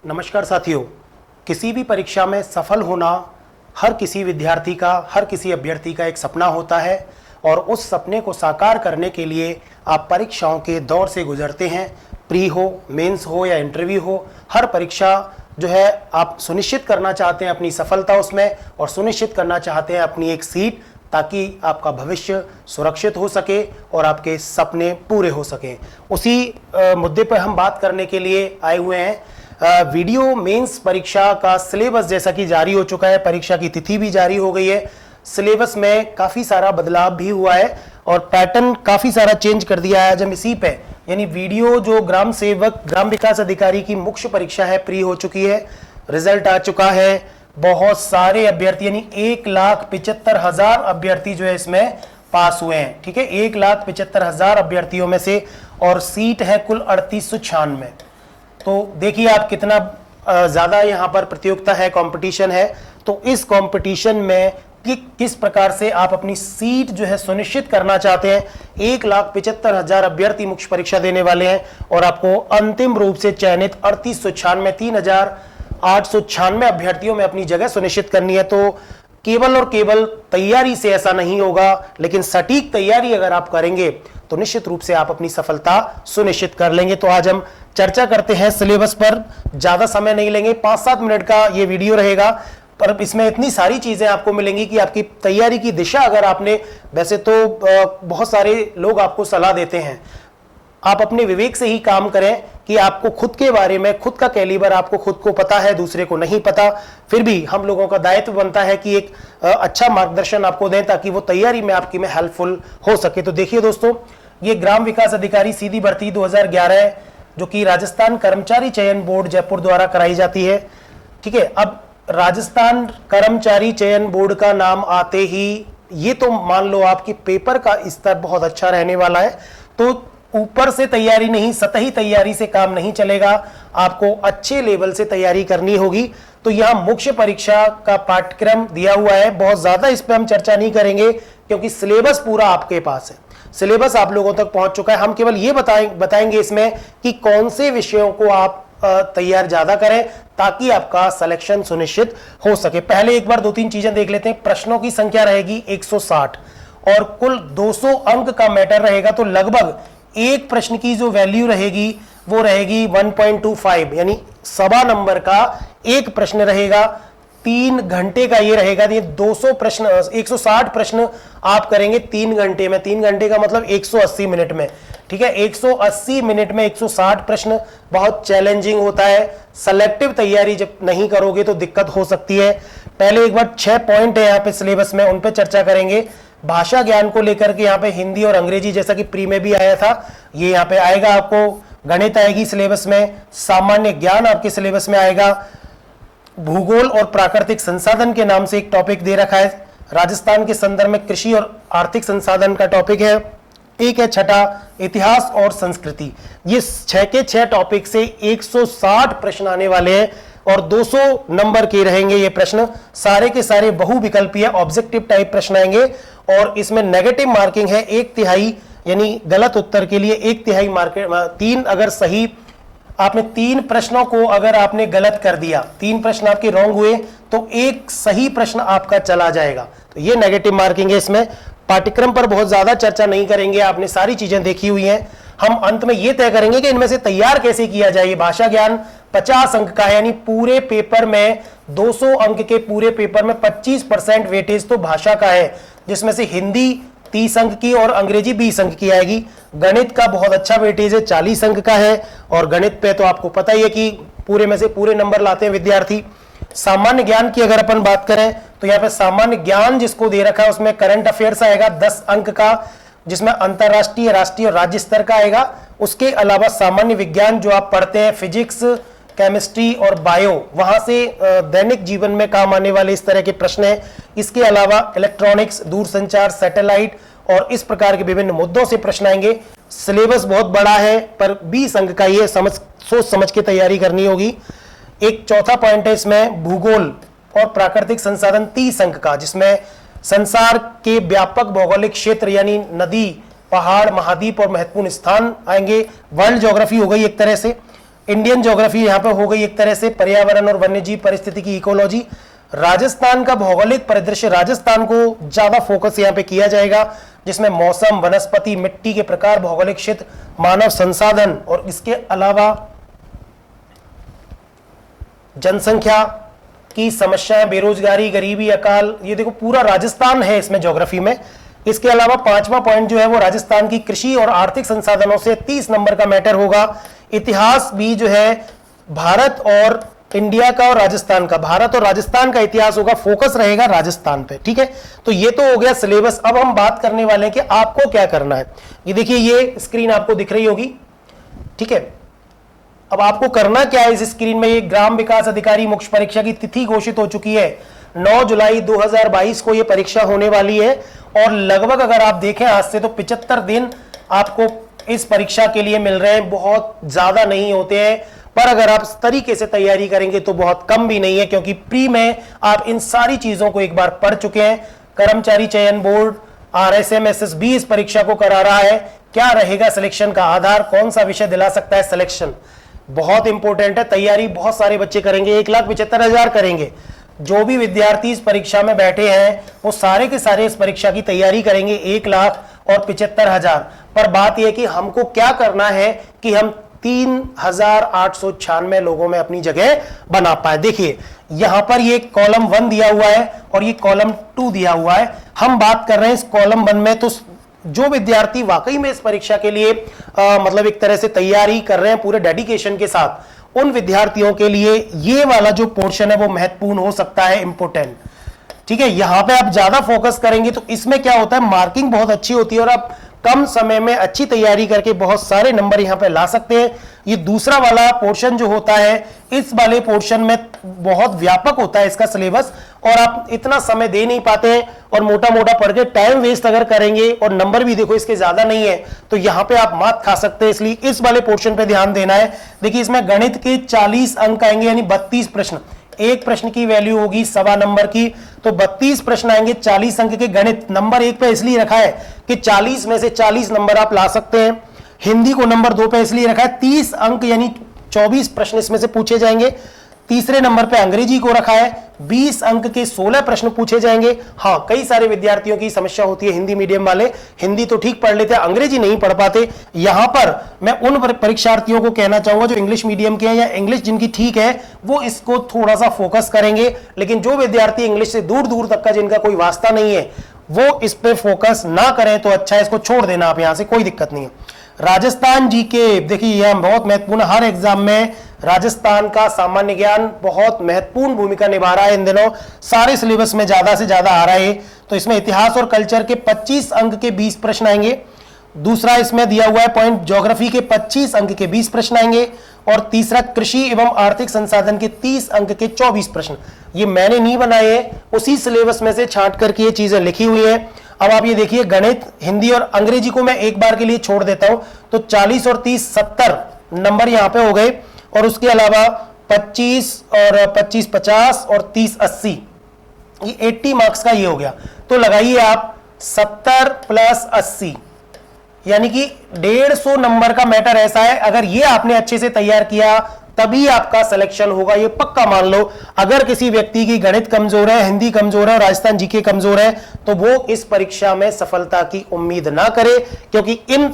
नमस्कार साथियों, किसी भी परीक्षा में सफल होना हर किसी विद्यार्थी का, हर किसी अभ्यर्थी का एक सपना होता है और उस सपने को साकार करने के लिए आप परीक्षाओं के दौर से गुजरते हैं। प्री हो, मेंस हो या इंटरव्यू हो, हर परीक्षा जो है आप सुनिश्चित करना चाहते हैं अपनी सफलता उसमें और सुनिश्चित करना चाहते हैं अपनी एक सीट, ताकि आपका भविष्य सुरक्षित हो सके और आपके सपने पूरे हो सकें। उसी मुद्दे पर हम बात करने के लिए आए हुए हैं। वीडियो मेंस परीक्षा का सिलेबस जैसा कि जारी हो चुका है, परीक्षा की तिथि भी जारी हो गई है। सिलेबस में काफ़ी सारा बदलाव भी हुआ है और पैटर्न काफ़ी सारा चेंज कर दिया है। आज हम इसी पे यानी वीडियो जो ग्राम सेवक, ग्राम विकास अधिकारी की मुख्य परीक्षा है, प्री हो चुकी है, रिजल्ट आ चुका है। बहुत सारे अभ्यर्थी यानी 1,75,000 अभ्यर्थी जो है इसमें पास हुए हैं। ठीक है, 1,75,000 अभ्यर्थियों में से और सीट है कुल 3896। तो देखिए आप कितना ज़्यादा यहाँ पर प्रतियोगिता है, कंपटीशन है। तो इस कंपटीशन में किस प्रकार से आप अपनी सीट जो है सुनिश्चित करना चाहते हैं। 1,75,000 अभ्यर्थी मुख्य परीक्षा देने वाले हैं और आपको अंतिम रूप से चयनित 3896 3,896 अभ्यर्थियों में अपनी जगह सुनिश्चित करनी है। तो केवल और केवल तैयारी से ऐसा नहीं होगा, लेकिन सटीक तैयारी अगर आप करेंगे तो निश्चित रूप से आप अपनी सफलता सुनिश्चित कर लेंगे। तो आज हम चर्चा करते हैं सिलेबस पर, ज्यादा समय नहीं लेंगे, 5-7 मिनट का ये वीडियो रहेगा, पर इसमें इतनी सारी चीजें आपको मिलेंगी कि आपकी तैयारी की दिशा अगर आपने, वैसे तो बहुत सारे लोग आपको सलाह देते हैं, आप अपने विवेक से ही काम करें कि आपको खुद के बारे में, खुद का कैलिबर आपको खुद को पता है, दूसरे को नहीं पता। फिर भी हम लोगों का दायित्व बनता है कि एक अच्छा मार्गदर्शन आपको दें ताकि वो तैयारी में आपकी में हेल्पफुल हो सके। तो देखिए दोस्तों, ये ग्राम विकास अधिकारी सीधी भर्ती 2011 जो कि राजस्थान कर्मचारी चयन बोर्ड जयपुर द्वारा कराई जाती है। ठीक है, अब राजस्थान कर्मचारी चयन बोर्ड का नाम आते ही ये तो मान लो आपकी पेपर का स्तर बहुत अच्छा रहने वाला है। तो ऊपर से तैयारी नहीं, सतही तैयारी से काम नहीं चलेगा, आपको अच्छे लेवल से तैयारी करनी होगी। तो यहां मुख्य परीक्षा का पाठ्यक्रम दिया हुआ है, बहुत ज्यादा इस पर हम चर्चा नहीं करेंगे क्योंकि सिलेबस पूरा आपके पास है, सिलेबस आप लोगों तक पहुंच चुका है। हम केवल ये बताएंगे इसमें कि कौन से विषयों को आप तैयार ज्यादा करें ताकि आपका सिलेक्शन सुनिश्चित हो सके। पहले एक बार 2-3 चीजें देख लेते हैं। प्रश्नों की संख्या रहेगी 160 और कुल 200 अंक का मैटर रहेगा। तो लगभग एक प्रश्न की जो वैल्यू रहेगी वो रहेगी 1.25, यानी 1.25 नंबर का एक प्रश्न रहेगा। 3 घंटे का ये रहेगा। ये 200 प्रश्न, 160 प्रश्न आप करेंगे 3 घंटे में। 3 घंटे का मतलब 180 मिनट में। ठीक है, 180 मिनट में 160 प्रश्न बहुत चैलेंजिंग होता है। सेलेक्टिव तैयारी जब नहीं करोगे तो दिक्कत हो सकती है। पहले एक बार 6 पॉइंट है यहाँ पे सिलेबस में, उन पे चर्चा करेंगे। भाषा ज्ञान को लेकर के यहाँ पे हिंदी और अंग्रेजी, जैसा कि प्री में भी आया था, ये यहाँ पे आएगा। आपको गणित आएगी सिलेबस में, सामान्य ज्ञान आपके सिलेबस में आएगा, भूगोल और प्राकृतिक संसाधन के नाम से एक टॉपिक दे रखा है। राजस्थान के संदर्भ में कृषि और आर्थिक संसाधन का टॉपिक है। एक है छठा, इतिहास और संस्कृति। ये 6 के 6 टॉपिक से 160 प्रश्न आने वाले हैं और 200 नंबर के रहेंगे ये प्रश्न। सारे के सारे बहुविकल्पीय ऑब्जेक्टिव टाइप प्रश्न आएंगे और इसमें नेगेटिव मार्किंग है 1/3, यानी गलत उत्तर के लिए 1/3 मार्किंग। 3 अगर सही, आपने 3 प्रश्नों को अगर आपने गलत कर दिया, 3 प्रश्न आपके रॉन्ग हुए तो एक सही प्रश्न आपका चला जाएगा। तो ये नेगेटिव मार्किंग है। इसमें पाठ्यक्रम पर बहुत ज्यादा चर्चा नहीं करेंगे, आपने सारी चीजें देखी हुई हैं। हम अंत में ये तय करेंगे कि इनमें से तैयार कैसे किया जाए। भाषा ज्ञान 50 अंक का है, यानी पूरे पेपर में 200 अंक के पूरे पेपर में 25% वेटेज तो भाषा का है, जिसमें से हिंदी 30 अंक की और अंग्रेजी 20 अंक की आएगी। गणित का बहुत अच्छा वेटेज है, 40 अंक का है और गणित पे तो आपको पता ही है कि पूरे में से पूरे नंबर लाते हैं विद्यार्थी। सामान्य ज्ञान की अगर अपन बात करें तो यहाँ पे सामान्य ज्ञान जिसको दे रखा है उसमें करंट अफेयर्स आएगा 10 अंक का, जिसमें अंतरराष्ट्रीय, राष्ट्रीय और राज्य स्तर का आएगा। उसके अलावा सामान्य विज्ञान जो आप पढ़ते हैं, फिजिक्स, केमिस्ट्री और बायो, वहां से दैनिक जीवन में काम आने वाले इस तरह के प्रश्न हैं। इसके अलावा इलेक्ट्रॉनिक्स, दूरसंचार, सैटेलाइट और इस प्रकार के विभिन्न मुद्दों से प्रश्न आएंगे। सिलेबस बहुत बड़ा है पर 20 अंक का ये सोच समझ के तैयारी करनी होगी। एक चौथा पॉइंट है इसमें भूगोल और प्राकृतिक संसाधन 30 अंक का, जिसमें संसार के व्यापक भौगोलिक क्षेत्र यानी नदी, पहाड़, महाद्वीप और महत्वपूर्ण स्थान आएंगे। वर्ल्ड ज्योग्राफी हो गई एक तरह से। इंडियन ज्योग्राफी यहां पे हो गई एक तरह से, पर्यावरण और वन्यजीव परिस्थिति की इकोलॉजी। राजस्थान का भौगोलिक परिदृश्य, राजस्थान को ज्यादा फोकस यहां पे किया जाएगा, जिसमें मौसम, वनस्पति, मिट्टी के प्रकार, भौगोलिक क्षेत्र, मानव संसाधन और इसके अलावा जनसंख्या की समस्याएं, बेरोजगारी, गरीबी, अकाल, ये देखो पूरा राजस्थान है इसमें ज्योग्राफी में। इसके अलावा 5वां पॉइंट जो है वो राजस्थान की कृषि और आर्थिक संसाधनों से 30 नंबर का मैटर होगा। इतिहास भी जो है भारत और इंडिया का और राजस्थान का, भारत और राजस्थान का इतिहास होगा, फोकस रहेगा राजस्थान पे, ठीक है। तो ये तो हो गया सिलेबस। अब हम बात करने वाले हैं कि आपको क्या करना है। ये देखिए, ये स्क्रीन आपको दिख रही होगी, ठीक है। अब आपको करना क्या है इस स्क्रीन में, ये ग्राम विकास अधिकारी मुख्य परीक्षा की तिथि घोषित हो चुकी है। 9 जुलाई 2022 को ये परीक्षा होने वाली है और लगभग अगर आप देखें आज से तो 75 दिन आपको इस परीक्षा के लिए मिल रहे हैं। बहुत ज्यादा नहीं होते हैं, पर अगर आप इस तरीके से तैयारी करेंगे तो बहुत कम भी नहीं है, क्योंकि प्री में आप इन सारी चीजों को एक बार पढ़ चुके हैं। कर्मचारी चयन बोर्ड RSMSSB इस परीक्षा को करा रहा है। क्या रहेगा सिलेक्शन का आधार, कौन सा विषय दिला सकता है सिलेक्शन, बहुत इंपॉर्टेंट है। तैयारी बहुत सारे बच्चे करेंगे, 1,75,000 करेंगे। जो भी विद्यार्थी इस परीक्षा में बैठे हैं वो सारे के सारे इस परीक्षा की तैयारी करेंगे, 1,75,000। पर बात यह कि हमको क्या करना है कि हम 3,896 लोगों में अपनी जगह बना पाए। देखिए यहां पर ये कॉलम 1 दिया हुआ है और ये कॉलम 2 दिया हुआ है। हम बात कर रहे हैं इस कॉलम 1 में, तो जो विद्यार्थी वाकई में इस परीक्षा के लिए मतलब एक तरह से तैयारी कर रहे हैं पूरे डेडिकेशन के साथ, उन विद्यार्थियों के लिए ये वाला जो पोर्शन है वो महत्वपूर्ण हो सकता है, इंपोर्टेंट, ठीक है। यहां पे आप ज्यादा फोकस करेंगे तो इसमें क्या होता है, मार्किंग बहुत अच्छी होती है और आप कम समय में अच्छी तैयारी करके बहुत सारे नंबर यहां पे ला सकते हैं। ये दूसरा वाला पोर्शन जो होता है, इस वाले पोर्शन में बहुत व्यापक होता है इसका सिलेबस और आप इतना समय दे नहीं पाते हैं और मोटा मोटा पढ़ के टाइम वेस्ट अगर करेंगे और नंबर भी देखो इसके ज्यादा नहीं है तो यहां पे आप मात खा सकते हैं। इसलिए इस वाले पोर्शन पे ध्यान देना है। देखिए इसमें गणित के 40 अंक आएंगे, यानी 32 प्रश्न। एक प्रश्न की वैल्यू होगी 1.25 नंबर की, तो 32 प्रश्न आएंगे, 40 अंक के गणित। नंबर 1 पे इसलिए रखा है कि 40 में से 40 नंबर आप ला सकते हैं। हिंदी को नंबर 2 पे इसलिए रखा है, 30 अंक यानी 24 प्रश्न इसमें से पूछे जाएंगे। तीसरे नंबर पे अंग्रेजी को रखा है, 20 अंक के 16 प्रश्न पूछे जाएंगे। हाँ, कई सारे विद्यार्थियों की समस्या होती है, हिंदी मीडियम वाले हिंदी तो ठीक पढ़ लेते हैं, अंग्रेजी नहीं पढ़ पाते। यहां पर मैं उन परीक्षार्थियों को कहना चाहूंगा जो इंग्लिश मीडियम के हैं या इंग्लिश जिनकी ठीक है, वो इसको थोड़ा सा फोकस करेंगे। लेकिन जो विद्यार्थी इंग्लिश से दूर दूर तक का जिनका कोई वास्ता नहीं है, वो इस पे फोकस ना करें तो अच्छा है, इसको छोड़ देना आप, यहां से कोई दिक्कत नहीं है। राजस्थान जीके, देखिए यह बहुत महत्वपूर्ण, हर एग्जाम में राजस्थान का सामान्य ज्ञान बहुत महत्वपूर्ण भूमिका निभा रहा है इन दिनों, सारे सिलेबस में ज्यादा से ज्यादा आ रहा है। तो इसमें इतिहास और कल्चर के 25 अंक के 20 प्रश्न आएंगे। दूसरा इसमें दिया हुआ है पॉइंट, ज्योग्राफी के 25 अंक के 20 प्रश्न आएंगे। और तीसरा कृषि एवं आर्थिक संसाधन के 30 अंक के 24 प्रश्न। ये मैंने नहीं बनाए, उसी सिलेबस में से छांट करके ये चीजें लिखी हुई है। अब आप ये देखिए, गणित, हिंदी और अंग्रेजी को मैं एक बार के लिए छोड़ देता हूं, तो 40 और 30 70 नंबर यहां पे हो गए। और उसके अलावा 25 और 25 50 और 30 80, ये 80 मार्क्स का ये हो गया। तो लगाइए आप 70 प्लस 80, यानी कि 150 नंबर का मैटर ऐसा है, अगर ये आपने अच्छे से तैयार किया तभी आपका सिलेक्शन होगा, ये पक्का मान लो। अगर किसी व्यक्ति की गणित कमजोर है, हिंदी कमजोर है, राजस्थान जीके कमजोर है, तो वो इस परीक्षा में सफलता की उम्मीद ना करे, क्योंकि इन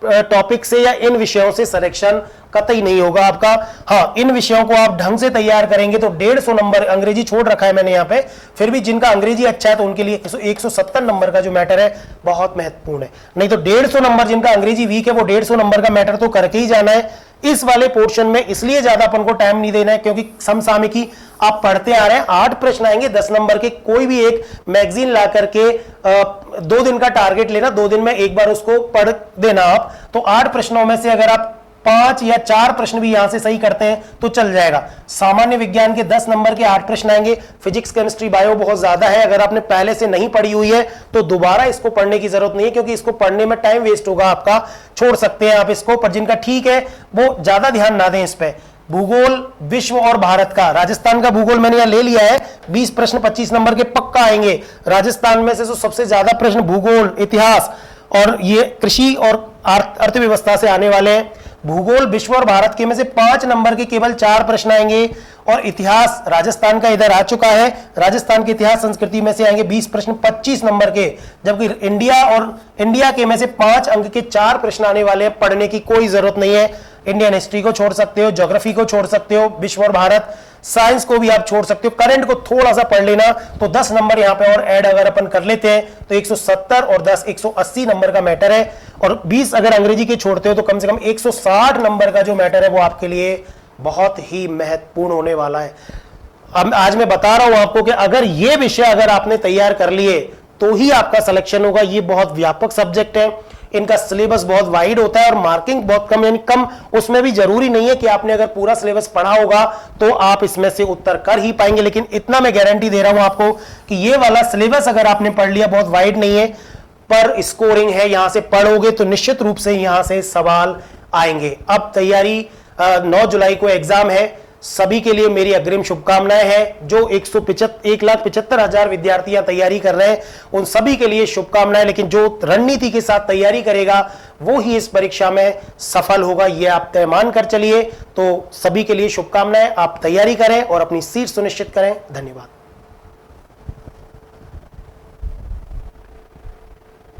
टॉपिक से या इन विषयों से सिलेक्शन कतई नहीं होगा आपका। हाँ, इन विषयों को आप ढंग से तैयार करेंगे तो 150 नंबर, अंग्रेजी छोड़ रखा है मैंने यहाँ पे, फिर भी जिनका अंग्रेजी अच्छा है तो उनके लिए 170 नंबर का जो मैटर है बहुत महत्वपूर्ण है। नहीं तो 150 नंबर, जिनका अंग्रेजी वीक है वो 150 नंबर का मैटर तो करके ही जाना है। इस वाले पोर्शन में इसलिए ज्यादा अपन को टाइम नहीं देना है क्योंकि समसामयिकी आप पढ़ते आ रहे हैं, 8 प्रश्न आएंगे 10 नंबर के। कोई भी एक मैगजीन ला करके 2 दिन का टारगेट लेना, 2 दिन में एक बार उसको पढ़ देना आप, तो 8 प्रश्नों में से अगर आप 5 या 4 प्रश्न भी यहां से सही करते हैं तो चल जाएगा। सामान्य विज्ञान के 10 नंबर के 8 प्रश्न आएंगे। फिजिक्स, केमिस्ट्री, बायो बहुत ज्यादा है, अगर आपने पहले से नहीं पढ़ी हुई है तो दोबारा इसको पढ़ने की जरूरत नहीं है, क्योंकि इसको पढ़ने में टाइम वेस्ट होगा आपका, छोड़ सकते हैं आप इसको। पर जिनका ठीक है वो ज्यादा ध्यान ना दें इस पे। भूगोल, विश्व और भारत का, राजस्थान का भूगोल मैंने यहां ले लिया है, 20 प्रश्न 25 नंबर के पक्का आएंगे। राजस्थान में से तो सबसे ज्यादा प्रश्न भूगोल, इतिहास और ये कृषि और अर्थव्यवस्था से आने वाले हैं। भूगोल, विश्व और भारत के में से 5 नंबर के केवल 4 प्रश्न आएंगे। और इतिहास, राजस्थान का इधर आ चुका है, राजस्थान के इतिहास संस्कृति में से आएंगे 20 प्रश्न 25 नंबर के, जबकि इंडिया के में से 5 अंक के 4 प्रश्न आने वाले हैं। पढ़ने की कोई जरूरत नहीं है। इंडियन हिस्ट्री को छोड़ सकते हो, ज्योग्राफी को छोड़ सकते हो, विश्व और भारत, साइंस को भी आप छोड़ सकते हो, करंट को थोड़ा सा पढ़ लेना। तो 10 नंबर यहां पे और ऐड अगर अपन कर लेते हैं तो 170 और 10 180 नंबर का मैटर है। और 20 अगर अंग्रेजी के छोड़ते हो तो कम से कम 160 नंबर का जो मैटर है वो आपके लिए बहुत ही महत्वपूर्ण होने वाला है। अब आज मैं बता रहा हूं आपको कि अगर ये विषय अगर आपने तैयार कर लिए तो ही आपका सिलेक्शन होगा। ये बहुत व्यापक सब्जेक्ट है, इनका सिलेबस बहुत वाइड होता है और मार्किंग बहुत कम, यानी कम उसमें भी जरूरी नहीं है कि आपने अगर पूरा सिलेबस पढ़ा होगा तो आप इसमें से उत्तर कर ही पाएंगे। लेकिन इतना मैं गारंटी दे रहा हूं आपको कि ये वाला सिलेबस अगर आपने पढ़ लिया, बहुत वाइड नहीं है पर स्कोरिंग है, यहां से पढ़ोगे तो निश्चित रूप से यहां से सवाल आएंगे। अब तैयारी 9 जुलाई को एग्जाम है, सभी के लिए मेरी अग्रिम शुभकामनाएं हैं। जो 1,75,000 विद्यार्थी तैयारी कर रहे हैं उन सभी के लिए शुभकामनाएं, लेकिन जो रणनीति के साथ तैयारी करेगा वो ही इस परीक्षा में सफल होगा, ये आप तय मान कर चलिए। तो सभी के लिए शुभकामनाएं, आप तैयारी करें और अपनी सीट सुनिश्चित करें। धन्यवाद।